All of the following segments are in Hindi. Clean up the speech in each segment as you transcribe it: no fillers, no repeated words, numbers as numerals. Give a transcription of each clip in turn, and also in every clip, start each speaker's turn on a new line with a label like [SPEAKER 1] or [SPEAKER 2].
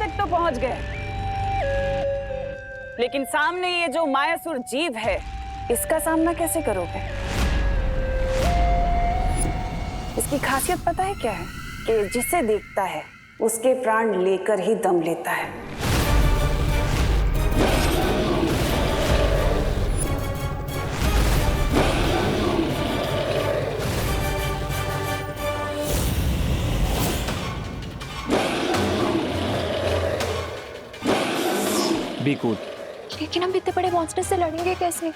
[SPEAKER 1] तक तो पहुंच गए, लेकिन सामने ये जो मायासुर जीव है, इसका सामना कैसे करोगे? इसकी खासियत पता है क्या है? कि जिसे देखता है उसके प्राण लेकर ही दम लेता है।
[SPEAKER 2] Be cool.
[SPEAKER 3] लेकिन हम इतने बड़े मॉन्स्टर से लड़ेंगे कैसे?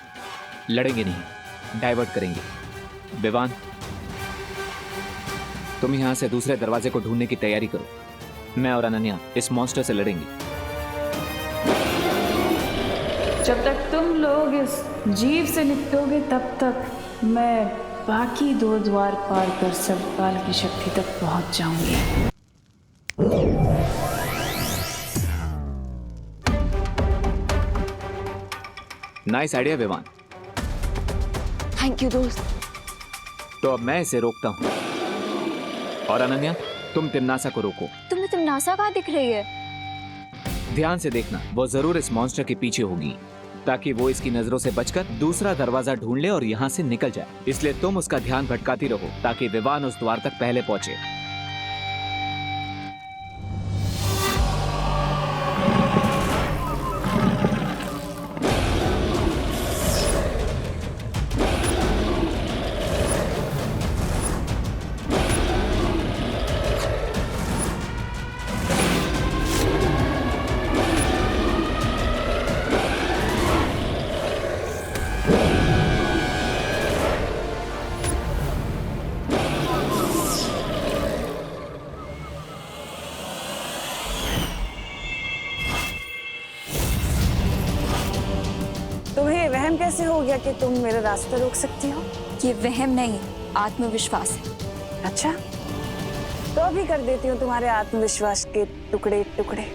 [SPEAKER 2] लड़ेंगे नहीं, डाइवर्ट करेंगे। विवान, तुम यहाँ से दूसरे दरवाजे को ढूंढने की तैयारी करो। मैं और अनन्या इस मॉन्स्टर से लड़ेंगे।
[SPEAKER 1] जब तक तुम लोग इस जीव से निपटोगे तब तक मैं बाकी 2 द्वार पार कर सर्वकाल की शक्ति तक पहुंच जाऊंगी।
[SPEAKER 2] Nice idea Vivaan.
[SPEAKER 3] Thank you दोस्त।
[SPEAKER 2] तो अब मैं इसे रोकता हूँ और अनन्या तुम तिमनासा को रोको।
[SPEAKER 3] तुम्हें तिमनासा कहाँ दिख रही है?
[SPEAKER 2] ध्यान से देखना, वो जरूर इस मॉन्स्टर के पीछे होगी ताकि वो इसकी नजरों से बचकर दूसरा दरवाजा ढूंढ ले और यहाँ से निकल जाए। इसलिए तुम उसका ध्यान भटकाती रहो ताकि विवान उस द्वार तक पहले पहुंचे।
[SPEAKER 1] तुम्हें वहम कैसे हो गया कि तुम मेरा रास्ता रोक सकती हो?
[SPEAKER 3] ये वहम नहीं, आत्मविश्वास है।
[SPEAKER 1] अच्छा, तो अभी कर देती हूँ तुम्हारे आत्मविश्वास के टुकड़े टुकड़े।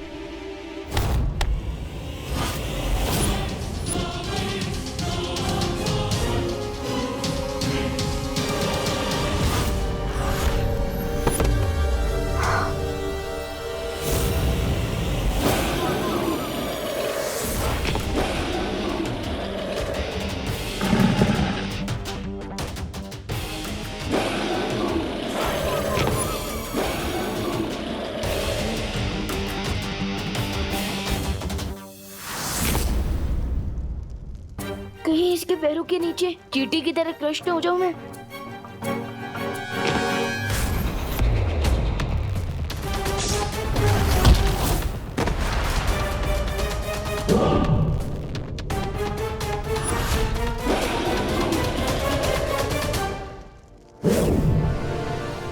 [SPEAKER 4] कहीं इसके पैरों के नीचे चींटी की तरह क्रश न हो जाऊं मैं।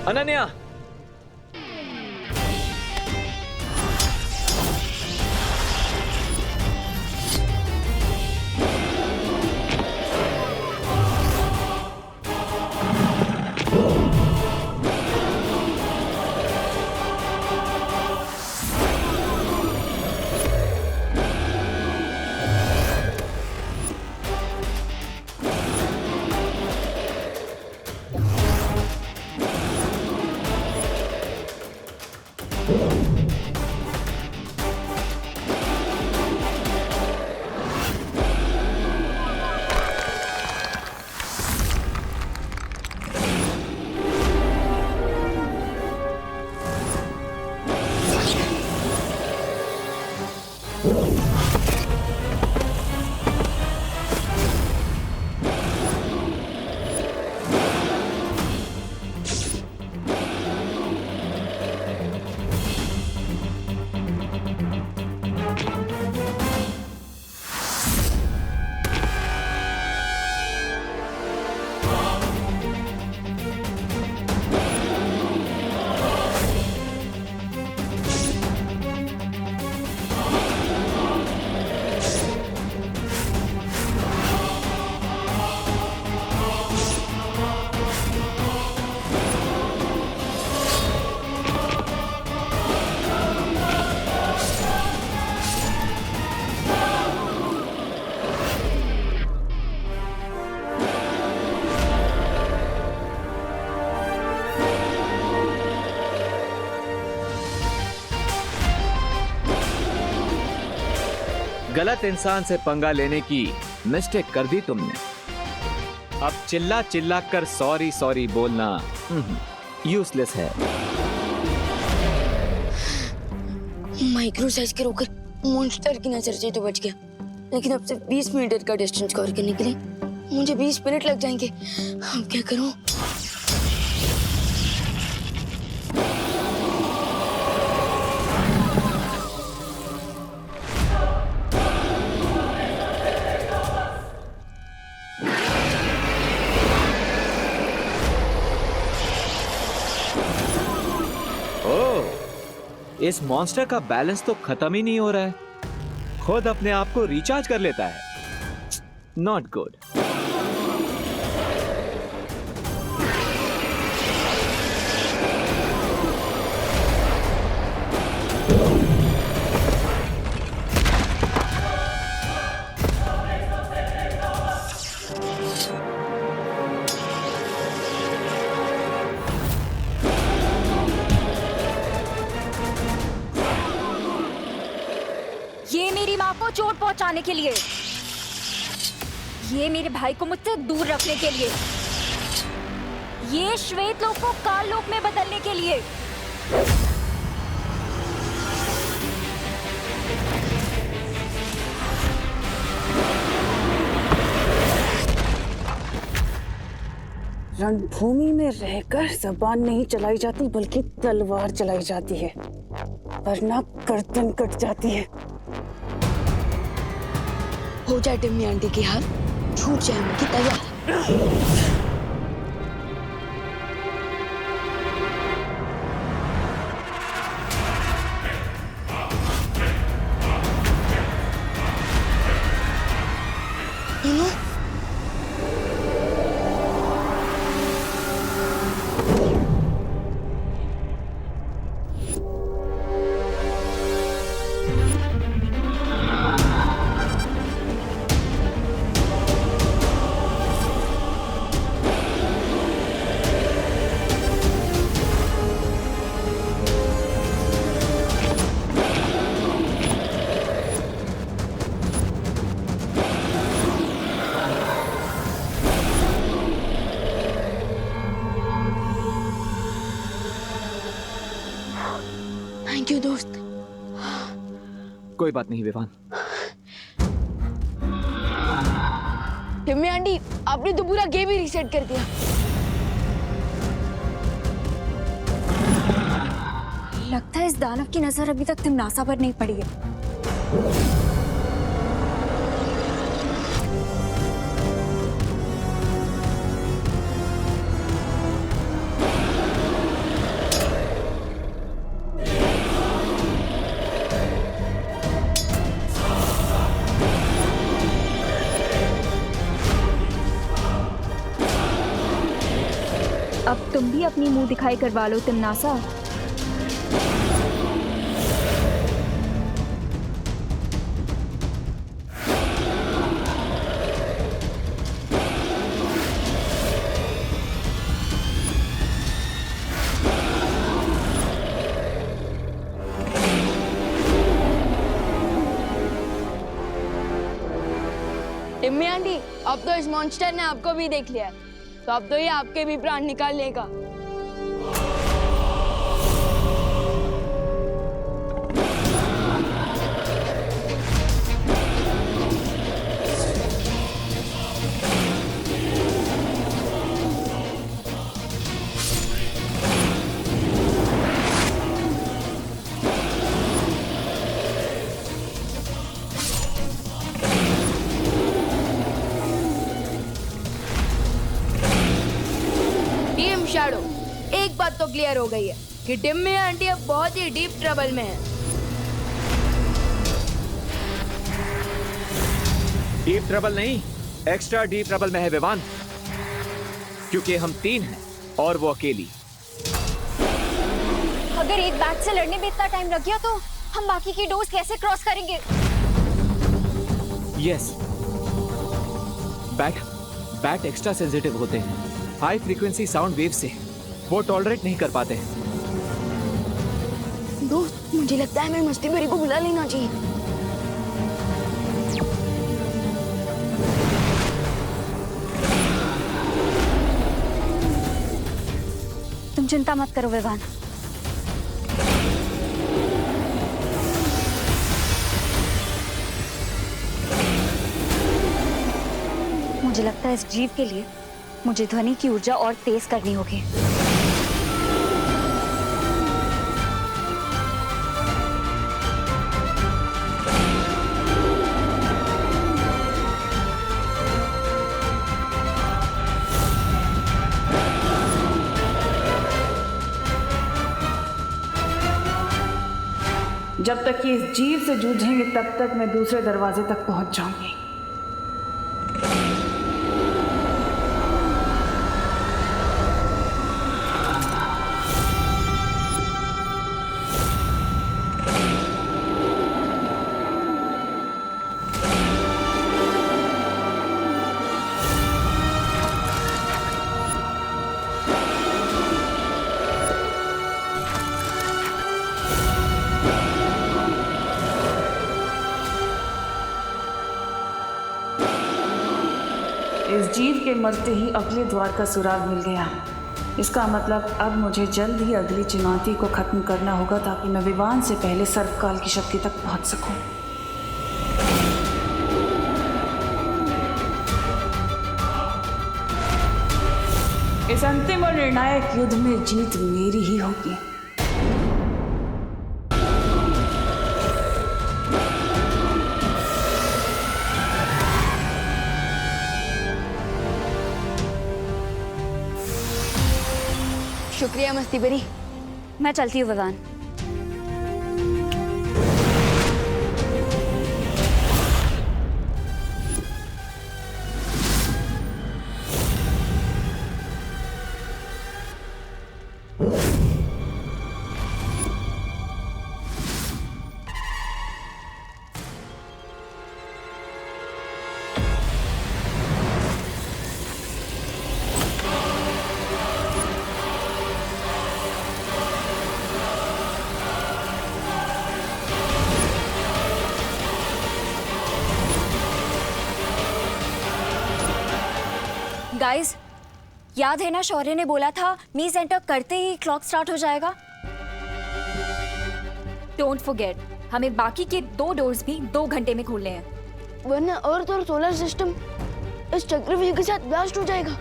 [SPEAKER 2] अनन्या, गलत इंसान से पंगा लेने की मिस्टेक कर दी तुमने। अब चिल्ला चिल्ला कर सॉरी सॉरी बोलना यूजलेस है।
[SPEAKER 4] माइक्रो साइज के रोकर मॉन्स्टर की नजर से तो बच गया, लेकिन अब सिर्फ 20 मीटर का डिस्टेंस कवर करने के लिए मुझे 20 मिनट लग जाएंगे। अब क्या करूं?
[SPEAKER 2] इस मॉन्स्टर का बैलेंस तो खत्म ही नहीं हो रहा है, खुद अपने आप को रिचार्ज कर लेता है। Not good.
[SPEAKER 3] ये मेरी माँ को चोट पहुंचाने के लिए, ये मेरे भाई को मुझसे दूर रखने के लिए, ये श्वेत लोक को काल लोक में बदलने के लिए।
[SPEAKER 1] रणभूमि में रहकर जबान नहीं चलाई जाती बल्कि तलवार चलाई जाती है, वरना गर्दन कट जाती है।
[SPEAKER 4] हो जाए टिम्मी आंटी की हार, छूट जाए उनकी तैयार। थैंक यू दोस्त।
[SPEAKER 2] कोई बात नहीं विवान।
[SPEAKER 4] टिम्मी आंटी, आपने तो पूरा गेम ही रीसेट कर दिया।
[SPEAKER 3] लगता है इस दानव की नजर अभी तक तिमनासा पर नहीं पड़ी है। अब तुम भी अपनी मुंह दिखाई करवा लो तिमनासा।
[SPEAKER 4] टिम्मी आंटी, अब तो इस मॉन्स्टर ने आपको भी देख लिया, तो अब तो ये आपके भी प्राण निकाल लेगा। शैडो, एक बात तो क्लियर हो गई है कि टिम्मी आंटी अब बहुत ही डीप ट्रबल में है।
[SPEAKER 2] डीप ट्रबल नहीं, एक्स्ट्रा डीप ट्रबल में है विवान, क्योंकि हम 3 हैं और वो अकेली।
[SPEAKER 3] अगर एक बैट से लड़ने में इतना टाइम लग गया तो हम बाकी की डोज कैसे क्रॉस करेंगे?
[SPEAKER 2] यस, बैट एक्स्ट्रा सेंसिटिव होते हैं, हाई फ्रीक्वेंसी साउंड वेव से वो टॉलरेट नहीं कर पाते।
[SPEAKER 4] दोस्त, मुझे लगता है मैं मस्ती भरी को बुला लेना चाहिए।
[SPEAKER 3] चिंता मत करो विवान। मुझे लगता है इस जीव के लिए मुझे ध्वनि की ऊर्जा और तेज करनी होगी।
[SPEAKER 1] जब तक ये इस जीव से जूझेंगे तब तक मैं दूसरे दरवाजे तक पहुंच जाऊंगी। इस जीव के मरते ही अगले द्वार का सुराग मिल गया। इसका मतलब अब मुझे जल्द ही अगली चुनौती को खत्म करना होगा ताकि मैं विवान से पहले सर्वकाल की शक्ति तक पहुंच सकूं। इस अंतिम और निर्णायक युद्ध में जीत मेरी ही होगी।
[SPEAKER 4] शुक्रिया मस्ती बरी।
[SPEAKER 3] मैं चलती हूँ विवान। गाइस, याद है ना शौर्य ने बोला था मी सेंटर करते ही क्लॉक स्टार्ट हो जाएगा। डोंट फॉरगेट, हमें बाकी के 2 डोर्स भी 2 घंटे में खोलने हैं,
[SPEAKER 4] वरना अर्थ और सोलर सिस्टम इस चक्रव्यूह के साथ ब्लास्ट हो जाएगा।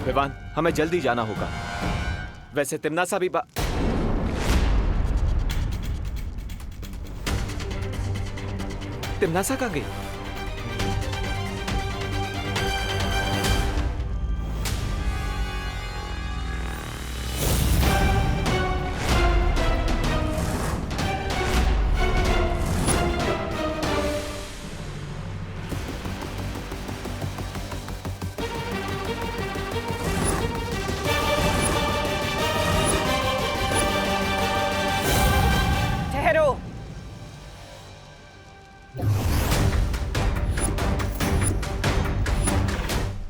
[SPEAKER 2] विवान, हमें जल्दी जाना होगा। वैसे तिमनासा भी तिमनासा कहाँ गई?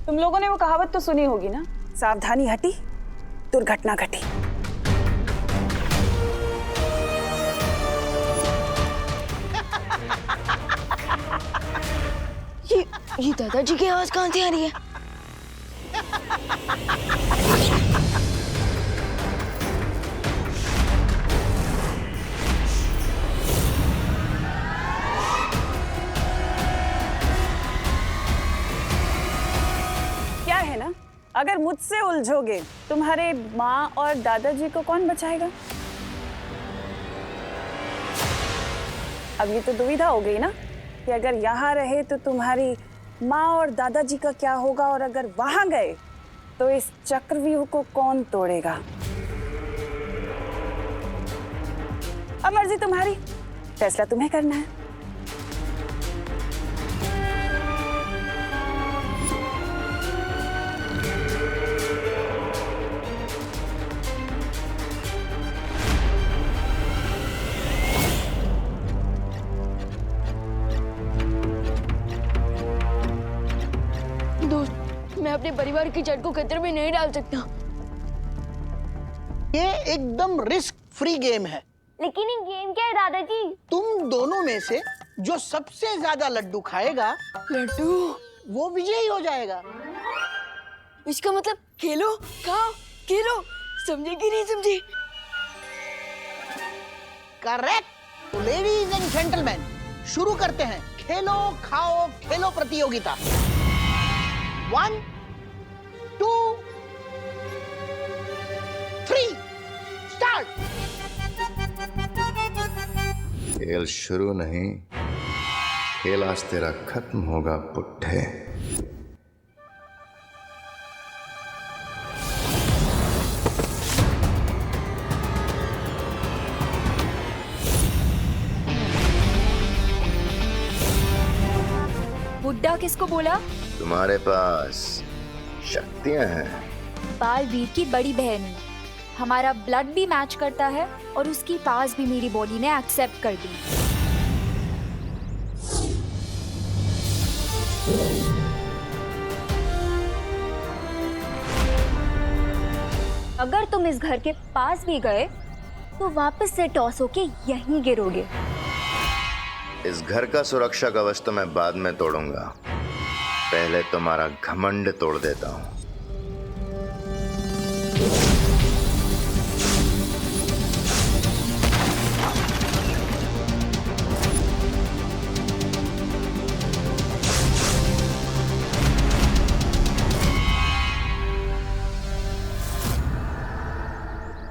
[SPEAKER 1] तुम लोगों ने वो कहावत तो सुनी होगी ना, सावधानी हटी दुर्घटना घटी।
[SPEAKER 4] ये दादाजी की आवाज कहाँ से आ रही है?
[SPEAKER 1] क्या है ना, अगर मुझसे उलझोगे तुम्हारे माँ और दादाजी को कौन बचाएगा? अब ये तो दुविधा हो गई ना कि अगर यहाँ रहे तो तुम्हारी माँ और दादाजी का क्या होगा, और अगर वहां गए तो इस चक्रव्यूह को कौन तोड़ेगा? अब मर्जी तुम्हारी, फैसला तुम्हें करना है।
[SPEAKER 4] मैं अपने परिवार की जड़ को खतरे में नहीं डाल सकता।
[SPEAKER 5] ये एकदम रिस्क फ्री गेम है।
[SPEAKER 4] लेकिन ये गेम क्या है दादाजी?
[SPEAKER 5] तुम दोनों में से जो सबसे ज्यादा लड्डू खाएगा,
[SPEAKER 4] लड्डू,
[SPEAKER 5] वो विजयी हो जाएगा।
[SPEAKER 4] इसका मतलब खेलो, खाओ, खेलो, समझे कि नहीं समझे?
[SPEAKER 5] करेक्ट। लेडीज एंड जेंटलमैन, शुरू करते हैं खेलो खाओ खेलो प्रतियोगिता। 1 2 3 स्टार्ट।
[SPEAKER 6] खेल शुरू नहीं, खेल आज तेरा खत्म होगा पुट्ठे।
[SPEAKER 3] बुड्ढा किसको बोला?
[SPEAKER 6] तुम्हारे पास शक्तियां हैं।
[SPEAKER 3] बालवीर की बड़ी बहन। हमारा ब्लड भी मैच करता है और उसकी पास भी मेरी बॉडी ने एक्सेप्ट कर दी। अगर तुम इस घर के पास भी गए तो वापस से टॉस होके यहीं गिरोगे।
[SPEAKER 6] इस घर का सुरक्षा कवच तो मैं बाद में तोड़ूंगा, पहले तुम्हारा घमंड तोड़ देता हूं।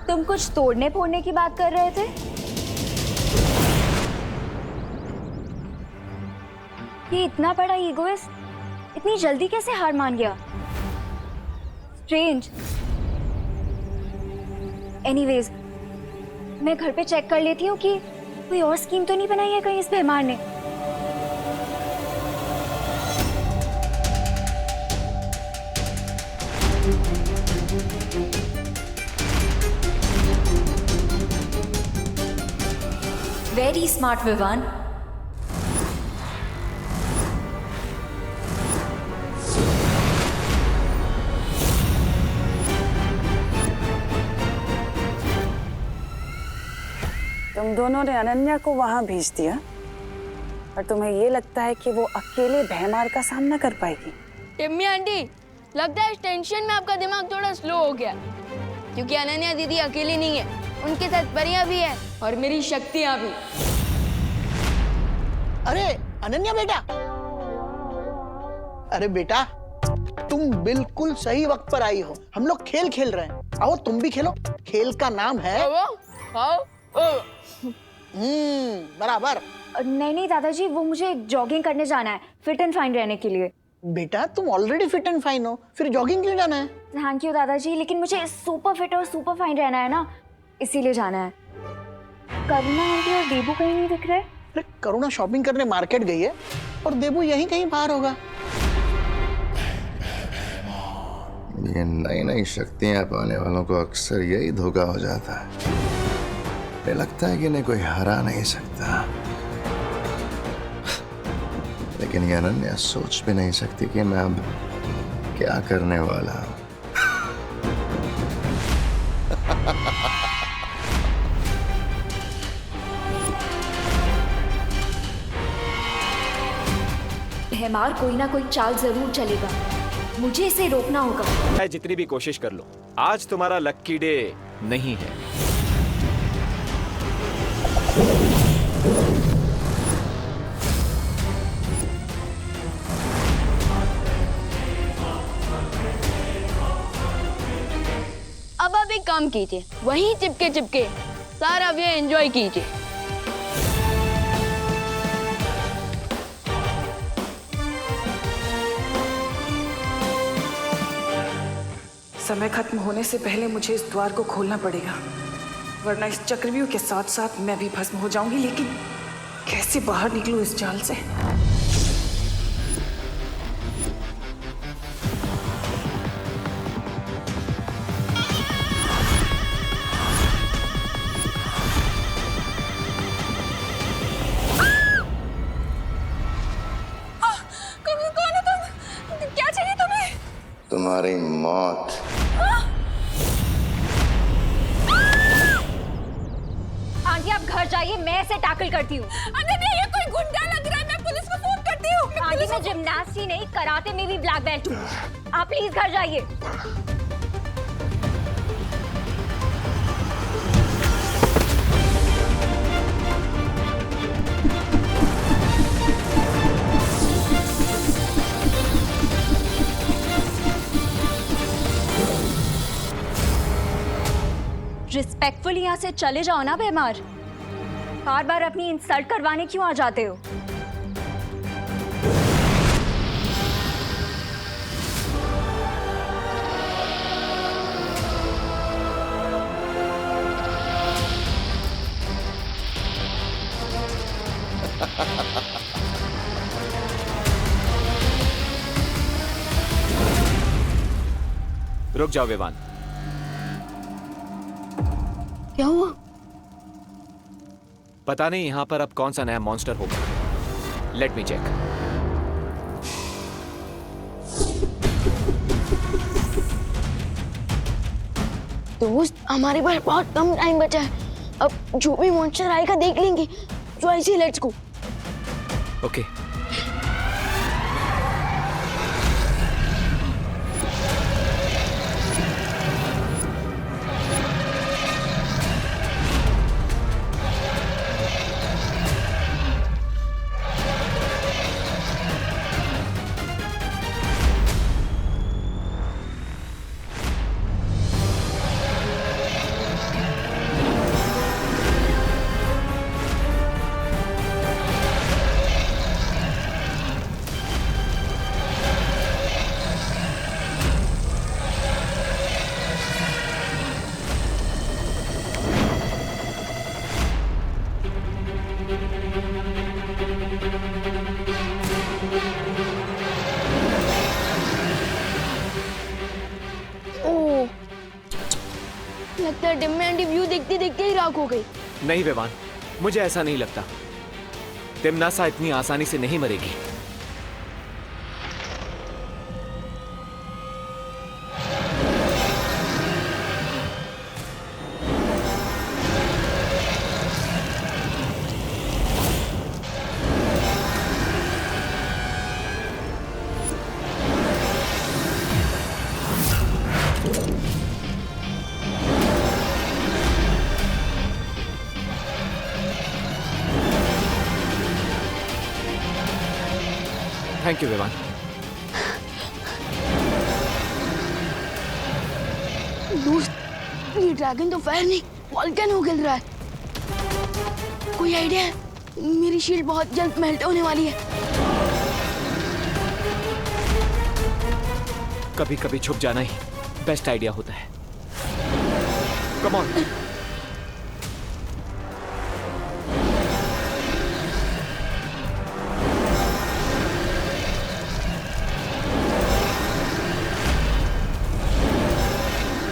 [SPEAKER 3] तुम कुछ तोड़ने फोड़ने की बात कर रहे थे? ये इतना बड़ा ईगोइस्ट इतनी जल्दी कैसे हार मान गया? स्ट्रेंज। एनीवेज, मैं घर पे चेक कर लेती हूँ कि कोई और स्कीम तो नहीं बनाई है कहीं इस बेईमान ने। Very smart Vivaan.
[SPEAKER 1] तुम दोनों ने अनन्या को वहां भेज दिया और तुम्हें ये लगता है कि वो अकेले भैमार का सामना कर पाएगी?
[SPEAKER 4] टिम्मी आंटी, लगता है इस टेंशन में आपका दिमाग थोड़ा स्लो हो गया, क्योंकि अनन्या दीदी अकेली नहीं है, उनके साथ परियां भी है और मेरी शक्तियां भी।
[SPEAKER 5] अरे अनन्या बेटा, अरे बेटा तुम बिल्कुल सही वक्त पर आई हो। हम लोग खेल खेल रहे हैं, आओ तुम भी खेलो। खेल का नाम है बराबर।
[SPEAKER 3] नहीं नहीं दादाजी, वो मुझे जॉगिंग करने जाना है फिट एंड फाइन रहने के लिए।
[SPEAKER 5] बेटा तुम ऑलरेडी फिट एंड फाइन हो, फिर जॉगिंग क्यों जाना है?
[SPEAKER 3] थैंक यू दादाजी, लेकिन मुझे सुपर फिट और सुपर फाइन रहना है ना, इसीलिए जाना है। करुणा आंटी और देबू कहीं नहीं दिख रहे।
[SPEAKER 5] अरे करुणा शॉपिंग करने मार्केट गई है और देबू यहीं कहीं बाहर होगा।
[SPEAKER 6] ये नई नई शक्तियां पाने वालों को अक्सर यही धोखा हो जाता है। ये लगता है कि इन्हें कोई हरा नहीं सकता, लेकिन ये अनन्या सोच भी नहीं सकती कि मैं अब क्या करने वाला हूं।
[SPEAKER 3] भैमार कोई ना कोई चाल जरूर चलेगा, मुझे इसे रोकना होगा।
[SPEAKER 2] मैं जितनी भी कोशिश कर लो, आज तुम्हारा लक्की डे नहीं है।
[SPEAKER 4] अब आप एक काम कीजिए, वहीं चिपके चिपके सारा वे एंजॉय कीजिए।
[SPEAKER 1] समय खत्म होने से पहले मुझे इस द्वार को खोलना पड़ेगा, वरना इस चक्रव्यूह के साथ साथ मैं भी भस्म हो जाऊंगी। लेकिन कैसे बाहर निकलूं इस जाल से?
[SPEAKER 3] कौन है तुम? क्या चाहिए तुम्हें?
[SPEAKER 6] तुम्हारी मौत।
[SPEAKER 3] आंटी आप घर जाइए, मैं इसे टैकल करती हूँ।
[SPEAKER 7] अनन्या ये कोई गुंडा लग रहा है, मैं पुलिस को फोन करती हूँ।
[SPEAKER 3] आंटी मैं जिम्नास्ट ही नहीं, कराटे में भी ब्लैक बेल्ट हूँ। आप प्लीज घर जाइए। रिस्पेक्टफुल यहाँ से चले जाओ ना बेमार। बार बार अपनी इंसल्ट करवाने क्यों आ जाते हो?
[SPEAKER 2] रुक जाओ विवान।
[SPEAKER 4] क्या हुआ?
[SPEAKER 2] पता नहीं यहाँ पर अब कौन सा नया मॉन्स्टर होगा। Let me check.
[SPEAKER 4] दोस्त, हमारे पास बहुत कम टाइम बचा है। अब जो भी मॉन्स्टर आएगा देख लेंगे। तो ऐसे लेट्स गो।
[SPEAKER 2] ओके।
[SPEAKER 4] लगता है डिम्मी आंटी व्यू देखते देखते ही राख हो गई।
[SPEAKER 2] नहीं विवान, मुझे ऐसा नहीं लगता। तिमनासा इतनी आसानी से नहीं मरेगी। Thank you Vivaan.
[SPEAKER 4] दोस्त, ये ड्रैगन तो फायर नहीं वॉल्केनो गिर रहा है। कोई आइडिया है? मेरी शील्ड बहुत जल्द मेल्ट होने वाली है।
[SPEAKER 2] कभी कभी छुप जाना ही बेस्ट आइडिया होता है। Come on.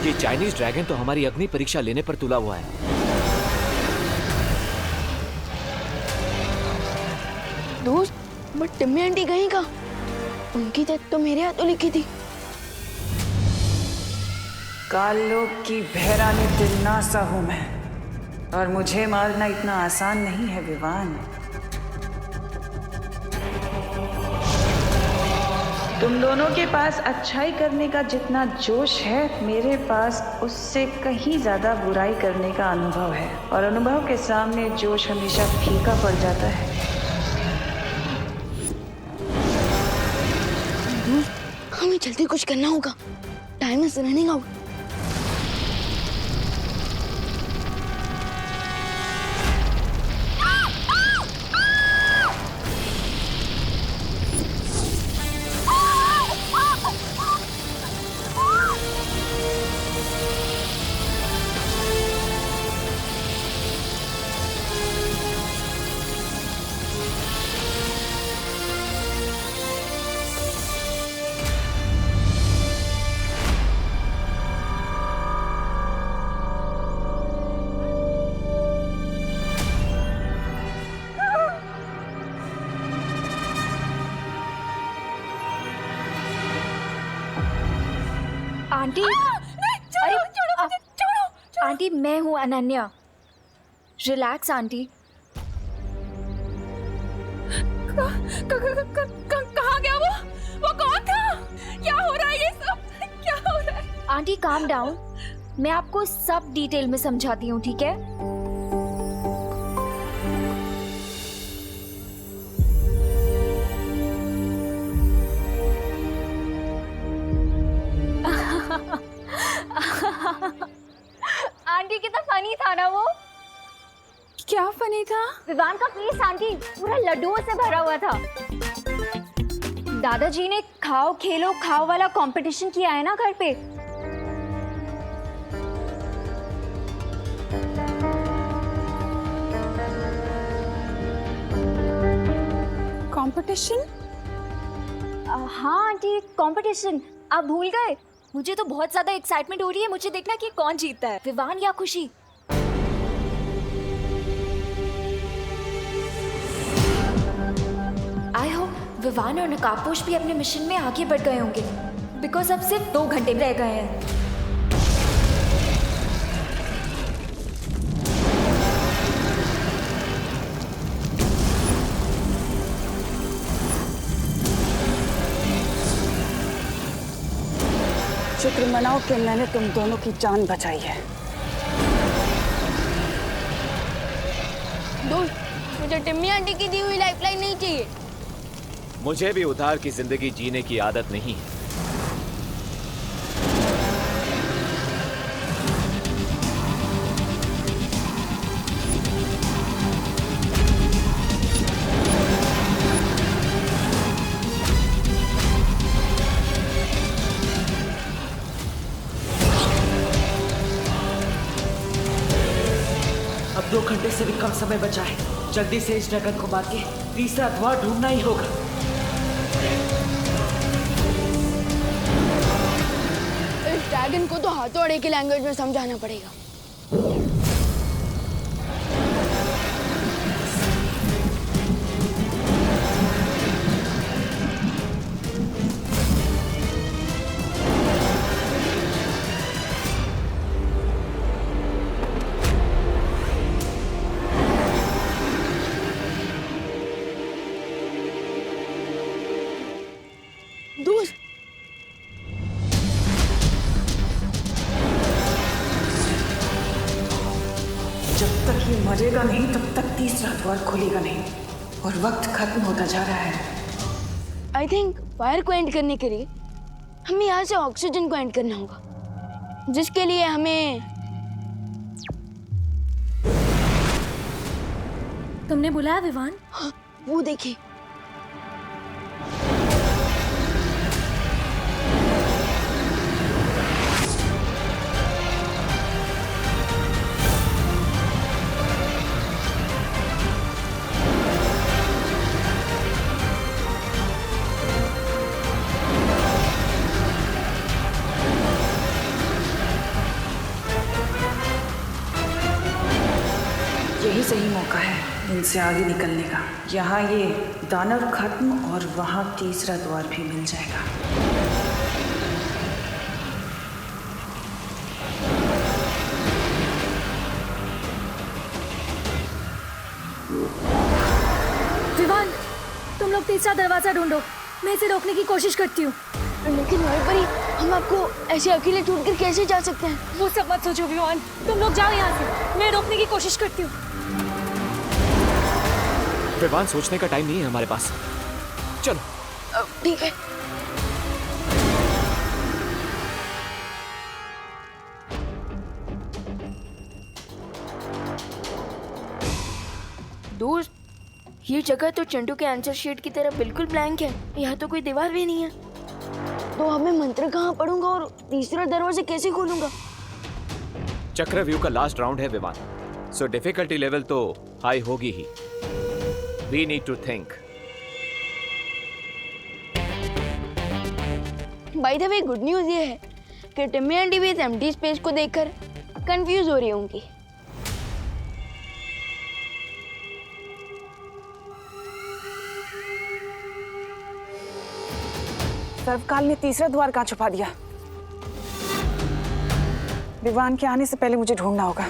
[SPEAKER 2] ये चाइनीज ड्रैगन तो हमारी अग्नि परीक्षा लेने पर तुला हुआ है।
[SPEAKER 4] दोस्त, बट टिम्मी आंटी कहीं का? उनकी डेथ तो मेरे हाथों लिखी थी।
[SPEAKER 1] कालोक की भैरानी तिमनासा हूं मैं, और मुझे मारना इतना आसान नहीं है विवान। तुम दोनों के पास अच्छाई करने का जितना जोश है, मेरे पास उससे कहीं ज्यादा बुराई करने का अनुभव है, और अनुभव के सामने जोश हमेशा फीका पड़ जाता है।
[SPEAKER 4] हमें जल्दी कुछ करना होगा। Time is running out.
[SPEAKER 3] Aunty, अरे आंटी, मैं हूँ अनन्या। Relax aunty.
[SPEAKER 7] कहाँ गया वो कौन था? क्या हो रहा है ये सब? क्या हो रहा है?
[SPEAKER 3] आंटी काम डाउन, मैं आपको सब डिटेल में समझाती हूँ, ठीक है? आंटी कितना फनी था ना वो।
[SPEAKER 7] क्या फनी था?
[SPEAKER 3] विवान का फेस आंटी पूरा लड्डुओं से भरा हुआ था। दादाजी ने खाओ खेलो खाओ वाला कंपटीशन किया है ना घर पे।
[SPEAKER 7] कंपटीशन?
[SPEAKER 3] हाँ आंटी, कंपटीशन। आप भूल गए? मुझे तो बहुत ज्यादा एक्साइटमेंट हो रही है। मुझे देखना कि कौन जीतता है, विवान या खुशी। आई होप विवान और नकाबपोश भी अपने मिशन में आगे बढ़ गए होंगे, बिकॉज अब सिर्फ 2 घंटे रह गए हैं।
[SPEAKER 1] शुक्र मनाओ कि मैंने तुम दोनों की जान बचाई है।
[SPEAKER 4] दोस्त, मुझे टिम्मी आंटी की दी हुई लाइफलाइन नहीं चाहिए।
[SPEAKER 2] मुझे भी उधार की जिंदगी जीने की आदत नहीं है।
[SPEAKER 8] अब 2 घंटे से भी कम समय बचा है। जल्दी से इस ड्रैगन को मार के तीसरा द्वार ढूंढना ही होगा।
[SPEAKER 4] इस ड्रैगन को तो हाथोड़े की लैंग्वेज में समझाना पड़ेगा। दोस्त,
[SPEAKER 8] जब तक ये मरेगा नहीं तब तक तीसरा द्वार खुलेगा नहीं, और वक्त खत्म होता जा रहा है।
[SPEAKER 4] आई थिंक फायर को एंड करने के लिए हमें यहाँ से ऑक्सीजन को एंड करना होगा, जिसके लिए हमें
[SPEAKER 3] तुमने बुलाया विवान?
[SPEAKER 4] हाँ, वो देखिए।
[SPEAKER 8] यही सही मौका है इनसे आगे निकलने का। यहाँ ये दानव खत्म और वहाँ तीसरा द्वार भी मिल जाएगा।
[SPEAKER 3] विवान, तुम लोग तीसरा दरवाजा ढूंढो, मैं इसे रोकने की कोशिश करती हूँ।
[SPEAKER 4] लेकिन वहीं पर ही हम आपको ऐसे अकेले छोड़कर कैसे जा सकते हैं?
[SPEAKER 3] वो सब मत सोचो विवान, तुम लोग जाओ यहाँ से, मैं रोकने की कोशिश करती हूँ।
[SPEAKER 2] विवान, सोचने का टाइम नहीं है हमारे पास। चलो।
[SPEAKER 4] ठीक है। दोस्त, ये जगह तो चंटू के आंसर शीट की तरह बिल्कुल ब्लैंक है। यहाँ तो कोई दीवार भी नहीं है। तो अब मैं मंत्र कहाँ पढ़ूंगा और तीसरा दरवाजा कैसे खोलूंगा?
[SPEAKER 2] चक्रव्यूह का लास्ट राउंड है विवान, सो डिफिकल्टी लेवल तो हाई होगी ही। We need to think.
[SPEAKER 4] By the way, good news ये है कि टिम्मी आंटी भी इस एम्प्टी स्पेस को देखकर कंफ्यूज हो रही होंगी।
[SPEAKER 1] सर्वकाल ने तीसरा द्वार कहाँ छुपा दिया? विवान के आने से पहले मुझे ढूंढना होगा।